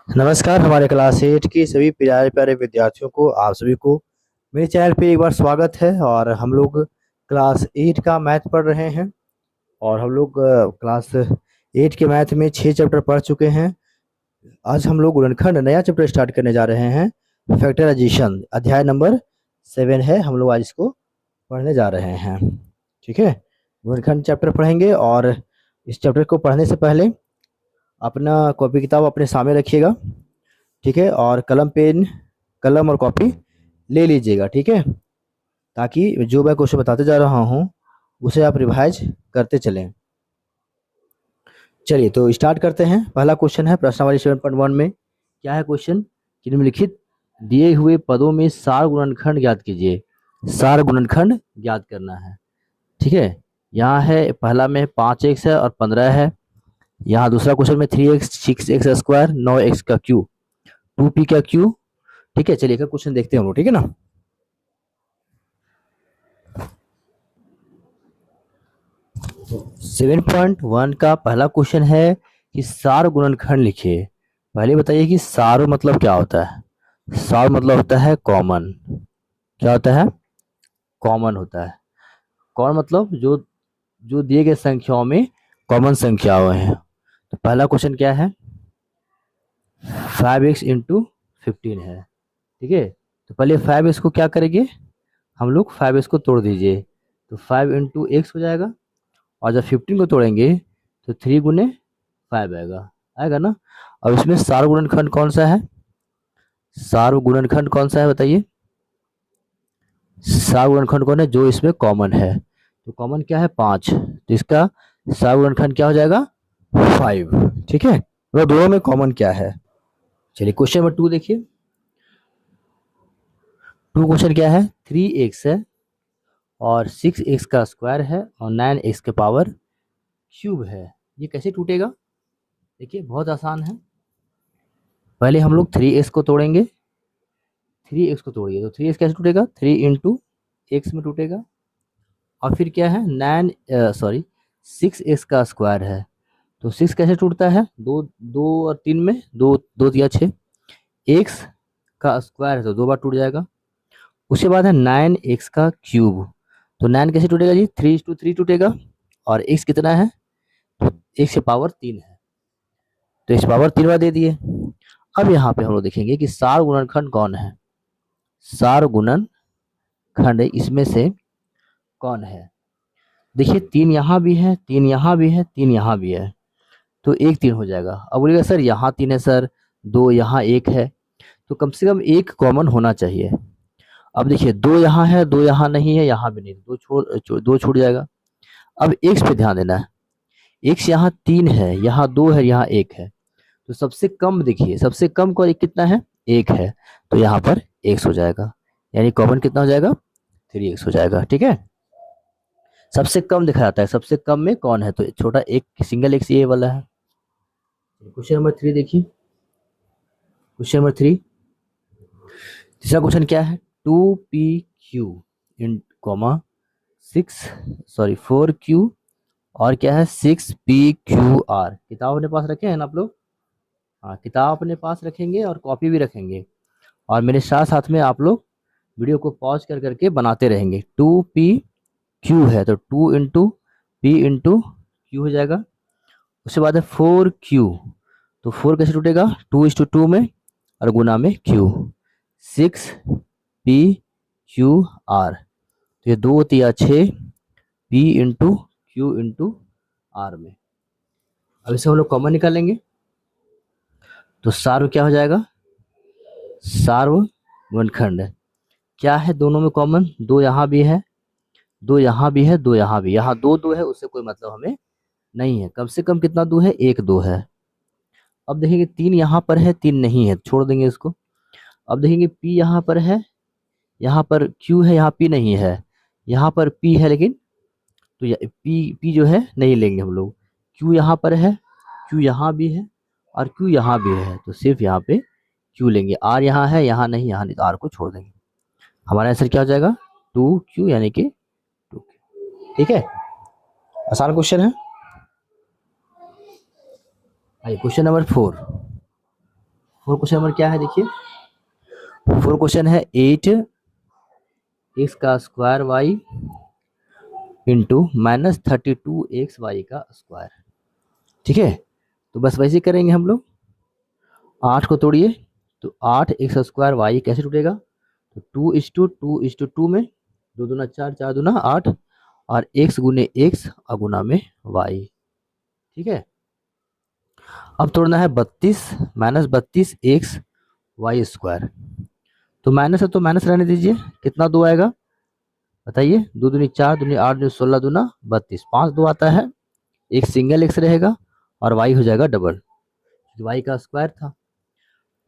नमस्कार। हमारे क्लास 8 की सभी प्यारे प्यारे विद्यार्थियों को आप सभी को मेरे चैनल पे एक बार स्वागत है। और हम लोग क्लास 8 का मैथ पढ़ रहे हैं। और हम लोग क्लास 8 के मैथ में 6 चैप्टर पढ़ चुके हैं। आज हम लोग गुणनखंड नया चैप्टर स्टार्ट करने जा रहे हैं। फैक्टराइजेशन अध्याय नंबर 7 है। हम लोग आज इसको पढ़ने जा रहे हैं। ठीक है, गुणनखंड चैप्टर पढ़ेंगे। और इस चैप्टर को पढ़ने से पहले अपना कॉपी किताब अपने सामने रखिएगा। ठीक है, और कलम और कॉपी ले लीजिएगा। ठीक है, ताकि जो मैं क्वेश्चन बताते जा रहा हूँ उसे आप रिवाइज करते चलें। चलिए तो स्टार्ट करते हैं। पहला क्वेश्चन है प्रश्नावली 7.1 में। क्या है क्वेश्चन कि निम्नलिखित दिए हुए पदों में सार गुणनखंड ज्ञात कीजिए। सार गुणनखंड ज्ञात करना है। ठीक है, यहाँ है पहला में 5x है और 15 है। यहाँ दूसरा क्वेश्चन में 3x 6x स्क्वायर 9x का क्यूब 2p का क्यूब। ठीक है, चलिए क्वेश्चन देखते हैं हम लोग। ठीक है ना। 7.1 का पहला क्वेश्चन है कि सार गुणनखंड लिखिए। पहले बताइए कि सार मतलब क्या होता है। सार मतलब होता है कॉमन। क्या होता है? कॉमन होता है। कौन मतलब जो जो दिए गए संख्याओं में कॉमन संख्याएं हैं। तो पहला क्वेश्चन क्या है? 5x इंटू 15 है। ठीक है, तो पहले 5x को क्या करेंगे हम लोग? 5x को तोड़ दीजिए तो 5 इंटू एक्स हो जाएगा। और जब 15 को तोड़ेंगे तो 3 गुने 5 आएगा। आएगा ना। अब इसमें सार गुणनखंड कौन सा है? सार गुणनखंड कौन सा है बताइए। सार गुणनखंड कौन है जो इसमें कॉमन है? तो कॉमन क्या है? 5। तो इसका सार गुणनखंड क्या हो जाएगा? 5। ठीक है, तो दोनों में कॉमन क्या है? चलिए क्वेश्चन नंबर 2 देखिए। 2 क्वेश्चन क्या है? 3x है और 6x का स्क्वायर है और 9x के पावर क्यूब है। ये कैसे टूटेगा? देखिए बहुत आसान है। पहले हम लोग 3x को तोड़ेंगे। 3x को तोड़िए तो 3x कैसे टूटेगा? 3 इंटू एक्स में टूटेगा। और फिर क्या है? 6x का स्क्वायर है। तो 6 कैसे टूटता है? दो दो और 3 में, दो दो दिया 6। एक्स का स्क्वायर है तो 2 बार टूट जाएगा। उसके बाद है 9x का क्यूब। तो 9 कैसे टूटेगा जी? 3:3 टूटेगा। और x कितना है? तो x की पावर 3 है तो x पावर 3 बार दे दिए। अब यहाँ पे हम लोग देखेंगे कि सार गुणनखंड कौन है। सार गुणनखंड इसमें से कौन है? देखिए 3 यहाँ भी है, 3 यहाँ भी है, 3 यहाँ भी है। तो 1 3 हो जाएगा। अब बोलिएगा सर यहाँ 3 है सर, 2 यहाँ 1 है। तो कम से कम एक कॉमन होना चाहिए। अब देखिए 2 यहाँ है, 2 यहाँ नहीं है, यहाँ भी नहीं, दो छूट जाएगा। अब एक्स पे ध्यान देना है। एक्स यहाँ 3 है, यहाँ 2 है, यहाँ 1 है। तो सबसे कम देखिए, सबसे कम को कितना है? 1 है। तो यहाँ पर एक्स हो जाएगा। यानी कॉमन कितना हो जाएगा? 3x हो जाएगा। ठीक है, सबसे कम दिखा जाता है। सबसे कम में कौन है? तो छोटा एक सिंगल एक्स ये वाला है। क्वेश्चन नंबर 3 देखिए। क्वेश्चन नंबर 3 तीसरा क्वेश्चन क्या है? 2pq इन कॉमा 4q और क्या है? 6pqr। किताब अपने पास रखे हैं ना आप लोग? हाँ, किताब अपने पास रखेंगे और कॉपी भी रखेंगे। और मेरे साथ साथ में आप लोग वीडियो को पॉज कर करके बनाते रहेंगे। 2pq है तो 2 इंटू p इंटू क्यू हो जाएगा। उसके बाद है 4q। तो 4 कैसे टूटेगा? 2:2 में और गुना में q। 6pqr। तो ये 2 तिया 6 p into q into r में। अब इसे हम लोग कॉमन निकालेंगे तो सार्व क्या हो जाएगा? सार्व गुणनखंड क्या है दोनों में कॉमन? 2 यहाँ भी है, 2 यहाँ भी है, 2 यहाँ भी। यहाँ 2 2 है, उससे कोई मतलब हमें नहीं है। कम से कम कितना 2 है? 1 2 है। अब देखेंगे 3 यहाँ पर है, 3 नहीं है, छोड़ देंगे इसको। अब देखेंगे p यहाँ पर है, यहाँ पर q है, यहाँ p नहीं है। यहाँ पर p है लेकिन तो p जो है नहीं लेंगे हम लोग। q यहाँ पर है, q यहाँ भी है और q यहाँ भी है। तो सिर्फ यहाँ पे q लेंगे। r यहाँ है, यहाँ नहीं, यहाँ नहीं, तो r को छोड़ देंगे। हमारा आंसर क्या हो जाएगा? 2q यानी कि 2q। ठीक है, आसान क्वेश्चन है। आइए question number 4। Four question number क्या है देखिए, फोर क्वेश्चन है 8 x का square y into -32 x y का स्क्वायर। ठीक है, तो बस वैसे ही करेंगे हम लोग। 8 को तोड़िए तो 8 x² y कैसे टूटेगा, तो 2:2:2 में 2 दूना 4, 4 दूना 8 और x गुने x और गुना में y। ठीक है, अब तोड़ना है 32 -32 x² तो माइनस है तो माइनस रहने दीजिए, कितना 2 आएगा बताइए, 2 दूनी 4, दूनी 8, दूनी 16, दूना 32, 5 2 आता है, एक सिंगल x रहेगा और y हो जाएगा डबल, y का स्क्वायर था।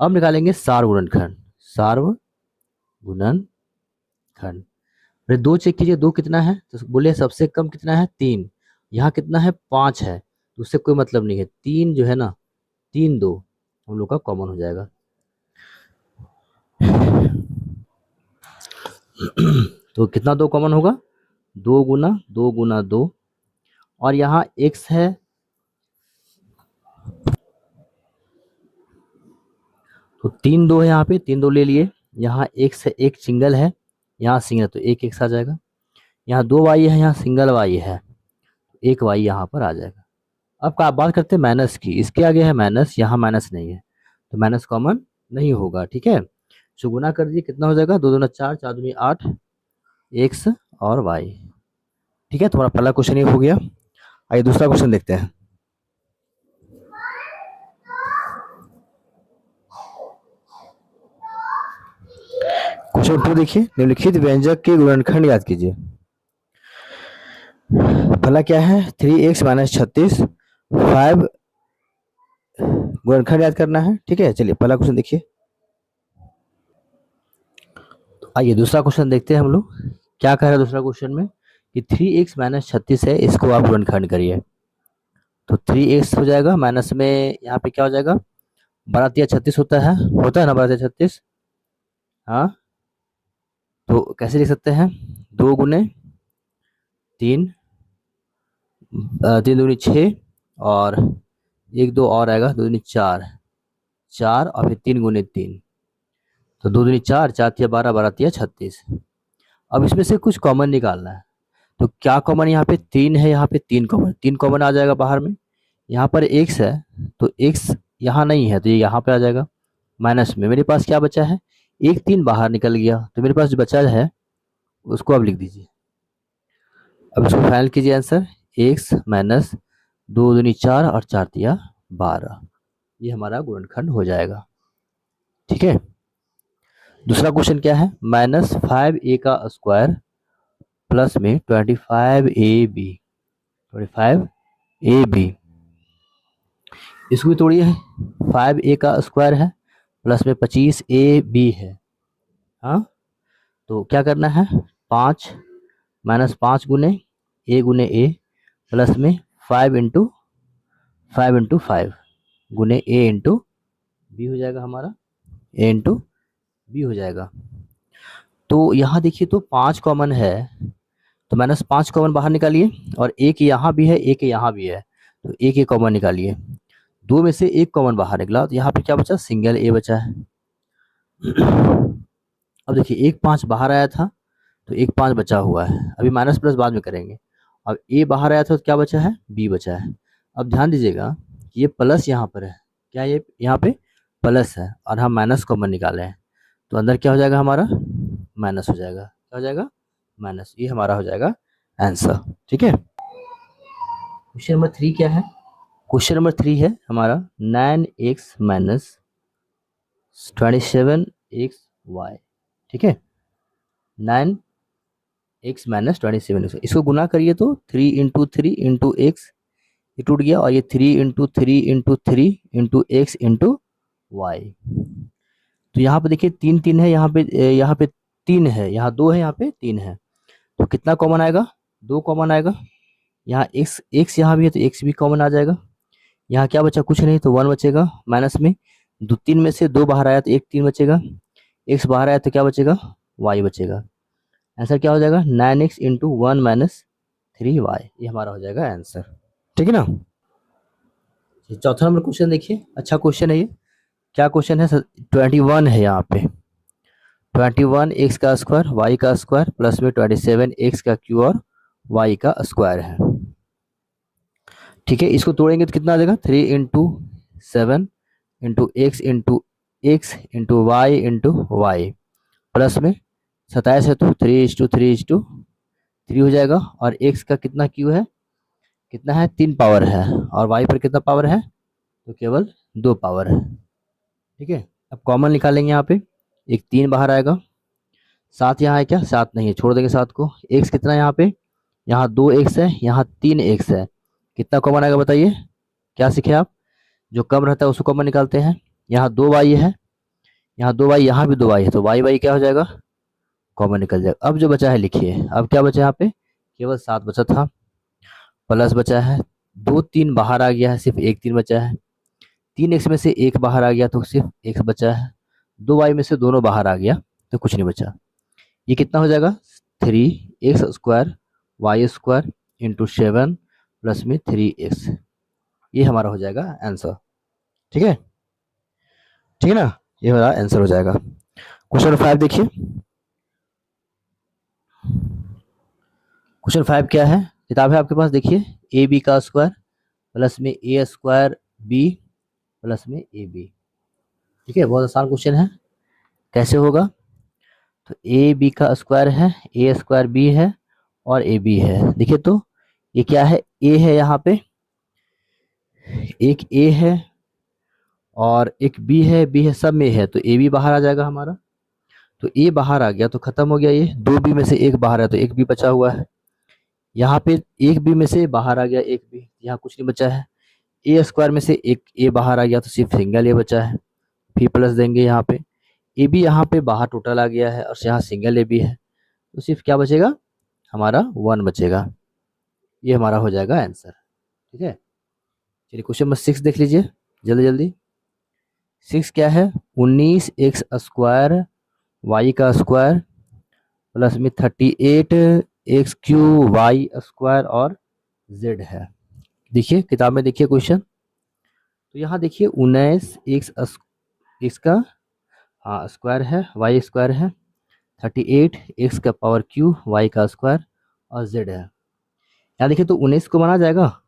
अब निकालेंगे सार्वगुणनखंड, सार्वगुणनखंड। फिर 2 चेक कीजिए, 2 कितना है, तो बोले सबसे कम कितना है 3, यहाँ कितना है 5 है, तो उससे कोई मतलब नहीं है, 3 जो है ना 3 2 हम लोग का कॉमन हो जाएगा। तो कितना 2 कॉमन होगा, 2 गुना 2 गुना 2 और यहाँ x है तो 3 2 है, यहाँ पे 3 2 ले लिए, यहाँ x है, एक सिंगल है, यहाँ सिंगल तो एक x आ जाएगा, यहाँ 2 y है, यहाँ सिंगल y है, एक y यहाँ पर आ जाएगा। अब का बात करते हैं माइनस की, इसके आगे है माइनस, यहाँ माइनस नहीं है तो माइनस कॉमन नहीं होगा। ठीक है, तो गुना कर दीजिए, कितना हो जाएगा, 2 दूना 4, 4 दूनी 8 x और y। ठीक है, तुम्हारा पहला क्वेश्चन ये हो गया। आइए दूसरा क्वेश्चन देखते हैं। क्वेश्चन 2 देखिए, निम्नलिखित व्यंजक के गुणनखंड याद कीजिए। पहला क्या है, 3x - 36 5 गुणनखंड याद करना है। ठीक है, चलिए पहला क्वेश्चन देखिए। तो आइए दूसरा क्वेश्चन देखते हैं हम लोग, क्या कह रहा है दूसरा क्वेश्चन में कि 3x - 36 है, इसको आप गुणनखंड करिए। तो 3x हो जाएगा, माइनस में यहाँ पे क्या हो जाएगा, 12×3 = 36 होता है ना, 12×36। हाँ, तो कैसे लिख सकते हैं, 2 गुने 3, 3 दूनी 6 और 1 2 और आएगा, 2 दूनी 4, 4 और फिर 3 गुने 3 तो 2 दूनी 4, 4 तिया 12, 12 तिया 36। अब इसमें से कुछ कॉमन निकालना है, तो क्या कॉमन, यहाँ पे 3 है, यहाँ पे 3 कॉमन, 3 कॉमन आ जाएगा बाहर में, यहाँ पर x है तो x यहाँ नहीं है तो ये यहाँ पे आ जाएगा, माइनस में मेरे पास क्या बचा है, 1 3 बाहर निकल गया, तो मेरे पास जो बचा है उसको आप लिख दीजिए। अब इसको फाइनल कीजिए आंसर, x माइनस 2 दूनी 4 और 4 तिया 12, ये हमारा गुणनखंड हो जाएगा। ठीक है, दूसरा क्वेश्चन क्या है, -5a का स्क्वायर प्लस में 25ab इसको भी तोड़िए, 5a का स्क्वायर है प्लस में 25ab है। हाँ, तो क्या करना है, 5 -5 गुने a गुने a प्लस में 5 इंटू 5 गुने a इंटू बी हो जाएगा हमारा, a इंटू बी हो जाएगा। तो यहाँ देखिए तो 5 कॉमन है, तो -5 कॉमन बाहर निकालिए और एक यहाँ भी है, एक यहाँ भी है, तो एक कॉमन निकालिए, 2 में से एक कॉमन बाहर निकला, तो यहाँ पे क्या बचा, सिंगल a बचा है। अब देखिए एक 5 बाहर आया था तो एक 5 बचा हुआ है, अभी माइनस प्लस बाद में करेंगे। अब a बाहर आया था तो क्या बचा है, b बचा है। अब ध्यान दीजिएगा ये प्लस यहाँ पर है, क्या ये यहाँ पे प्लस है और हम माइनस कॉमन निकाले हैं, तो अंदर क्या हो जाएगा हमारा, माइनस हो जाएगा, क्या हो जाएगा, माइनस, ये हमारा हो जाएगा आंसर। ठीक है, क्वेश्चन नंबर 3 क्या है, क्वेश्चन नंबर 3 है हमारा 9x - 27xy। ठीक है, 9x - 27x, इसको गुना करिए तो 3 इंटू 3 इंटू एक्स, ये टूट गया, और ये 3 into 3 into 3 into x into y. तो यहाँ पे देखिए 3 3 है, यहाँ पे 3 है, यहाँ 2 है, यहाँ पे 3 है, तो कितना कॉमन आएगा, 2 कॉमन आएगा। यहाँ x यहाँ भी है तो x भी कॉमन आ जाएगा। यहाँ क्या बचा, कुछ नहीं, तो 1 बचेगा, माइनस में 3 में से 2 बाहर आया तो 1 3 बचेगा, x बाहर आया तो क्या बचेगा, y बचेगा। आंसर क्या हो जाएगा, 9x इंटू 1 माइनस 3y, ये हमारा हो जाएगा आंसर। ठीक है ना, चौथा नंबर क्वेश्चन देखिए, अच्छा क्वेश्चन है ये, क्या क्वेश्चन है? 21 है यहाँ पे। 21 एक्स का स्क्वायर वाई का स्क्वायर प्लस में 27 एक्स का क्यू और वाई का स्क्वायर है। ठीक है, इसको तोड़ेंगे तो कितना आ जाएगा? 3 into 7 into x into y plus में 27 है तो 3:3:3 हो जाएगा। और एक्स का कितना क्यू है? कितना है? 3 पावर है। और वाई पर कितना पावर है? तो केवल 2 पावर है। ठीक है, अब कॉमन निकालेंगे यहाँ पे। एक 3 बाहर आएगा। 7 यहाँ है क्या? 7 नहीं है, छोड़ देंगे 7 को। एक्स कितना है यहाँ पे? यहाँ 2 एक्स है, यहाँ 3 एक्स है। कितना कॉमन आएगा बताइए? क्या सीखे आप? जो कम रहता है उसको कॉमन निकालते हैं। यहाँ 2 वाई है, यहाँ 2 वाई, यहाँ भी 2 वाई है, तो वाई वाई क्या हो जाएगा? कॉमन निकल जाएगा। अब जो बचा है लिखिए। अब क्या बचा यहाँ पे? केवल 7 बचा था, प्लस बचा है 2 3 बाहर आ गया है, सिर्फ 1 3 बचा है। 3 एक्स में से 1 बाहर आ गया तो सिर्फ एक्स बचा है। 2 वाई में से दोनों बाहर आ गया तो कुछ नहीं बचा। ये कितना हो जाएगा? 3x² y² इंटू 7 प्लस में 3x। ये हमारा हो जाएगा आंसर। ठीक है, ठीक है ना? ये हमारा आंसर हो जाएगा। क्वेश्चन 5 देखिए। क्वेश्चन 5 क्या है? किताब है आपके पास, देखिए। ए बी का स्क्वायर प्लस में a² b प्लस में ab। ठीक है, बहुत आसान क्वेश्चन है। कैसे होगा? तो ए बी का स्क्वायर है, a² b है और ab है। देखिए तो ये क्या है? a है यहाँ पे, एक a है और एक b है, b है, सब में है, तो a भी बाहर आ जाएगा हमारा। तो a बाहर आ गया तो खत्म हो गया। ये 2 b में से एक बाहर है तो एक b बचा हुआ है। यहाँ पे एक b में से बाहर आ गया एक b, यहाँ कुछ नहीं बचा है। a² में से एक a बाहर आ गया तो सिर्फ सिंगल a बचा है। फिर प्लस देंगे यहाँ पे, ए बी यहाँ पे बाहर टोटल आ गया है और यहाँ सिंगल ए बी है, तो सिर्फ क्या बचेगा? हमारा 1 बचेगा। ये हमारा हो जाएगा आंसर। ठीक है, चलिए क्वेश्चन नंबर 6 देख लीजिए जल्दी जल्दी। 6 क्या है? 19x² वाई का स्क्वायर प्लस में 38x³ और z है। देखिए किताब में, देखिए क्वेश्चन। तो यहाँ देखिए 19x का स्क्वायर है, वाई स्क्वायर है, 38 एक्स का पावर क्यू वाई का स्क्वायर और जेड है। यहाँ देखिए तो 19 को माना जाएगा,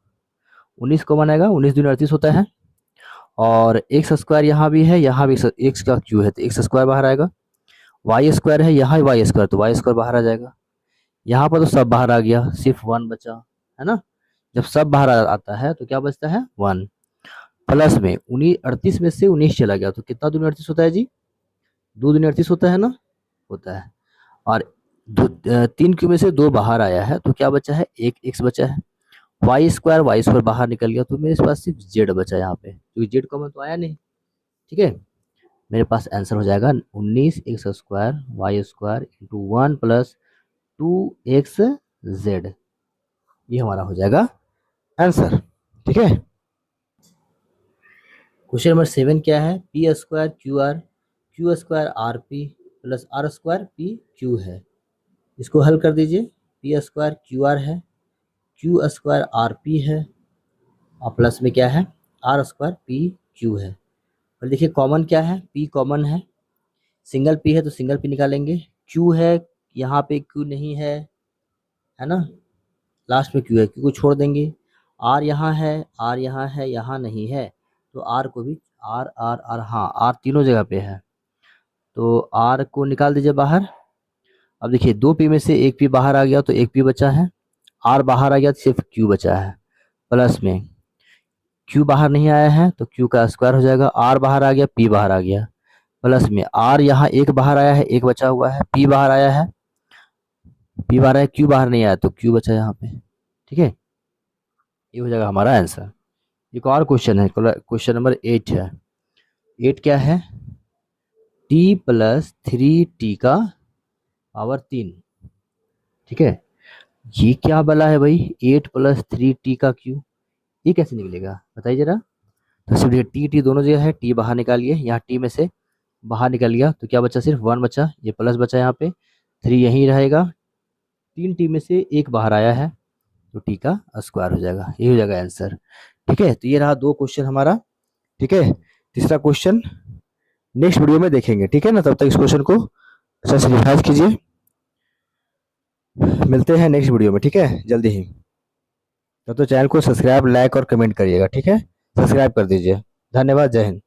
19 को मानेगा, 19 दूनी 38 होता है। और एक्स स्क्वायर यहाँ भी है, यहाँ भी एक्स का क्यू है तो एक्स स्क्वायर बाहर आएगा। वाई स्क्वायर है, यहाँ वाई स्क्वायर, तो वाई स्क्वायर बाहर आ जाएगा। यहाँ पर तो सब बाहर आ गया, सिर्फ 1 बचा है ना। जब सब बाहर आता है तो क्या बचता है? 1। प्लस में 38 में से 19 चला गया तो कितना दूनी 38 होता है जी? 2 दूनी 38 होता है ना, होता है। और 3 क्यू में से 2 बाहर आया है तो क्या बचा है? एक एक्स बचा है। वाई स्क्वायर बाहर निकल गया तो मेरे पास सिर्फ जेड बचा यहाँ पे, क्योंकि जेड कॉमन तो आया नहीं। ठीक है, मेरे पास आंसर हो जाएगा 19x² y² into 1 plus 2xz। ये हमारा हो जाएगा आंसर। ठीक है, क्वेश्चन नंबर 7 क्या है? p² rp plus r² pq है। इसको हल कर दीजिए। p² qr है, q² rp है और प्लस में क्या है? r² pq है। और देखिए कॉमन क्या है? p कॉमन है, सिंगल p है तो सिंगल p निकालेंगे। q है, यहाँ पे q नहीं है, है ना, लास्ट में q है, q को छोड़ देंगे। r यहाँ है, r यहाँ है, यहाँ नहीं है, तो r को भी r r r, हाँ r तीनों जगह पे है, तो r को निकाल दीजिए बाहर। अब देखिए 2 p में से एक p बाहर आ गया तो एक p बचा है, r बाहर आ गया तो सिर्फ q बचा है। प्लस में q बाहर नहीं आया है तो q का स्क्वायर हो जाएगा, r बाहर आ गया, p बाहर आ गया। प्लस में r यहाँ एक बाहर आया है, एक बचा हुआ है, p बाहर आया है, p बाहर आया, q बाहर नहीं आया तो q बचा यहाँ पे। ठीक है, ये हो जाएगा हमारा आंसर। एक और क्वेश्चन है, क्वेश्चन नंबर 8 है। 8 क्या है? t प्लस 3t का पावर 3। ठीक है, ये क्या बला है भाई? 8 प्लस 3t का क्यू, ये कैसे निकलेगा बताइए जरा। तो सिर्फ टी टी दोनों जगह है, टी बाहर निकालिए, यहाँ टी में से बाहर निकल गया तो क्या बचा? सिर्फ 1 बचा, ये प्लस बचा, यहाँ पे 3 यहीं रहेगा। 3 टी में से एक बाहर आया है तो टी का स्क्वायर हो जाएगा, ये हो जाएगा आंसर। ठीक है, तो ये रहा 2 क्वेश्चन हमारा। ठीक है, तीसरा क्वेश्चन नेक्स्ट वीडियो में देखेंगे, ठीक है ना। तब तक इस क्वेश्चन को अच्छा से रिवाइज कीजिए। मिलते हैं नेक्स्ट वीडियो में, ठीक है, जल्दी ही। तब तो चैनल को सब्सक्राइब, लाइक और कमेंट करिएगा, ठीक है। सब्सक्राइब कर दीजिए। धन्यवाद। जय हिंद।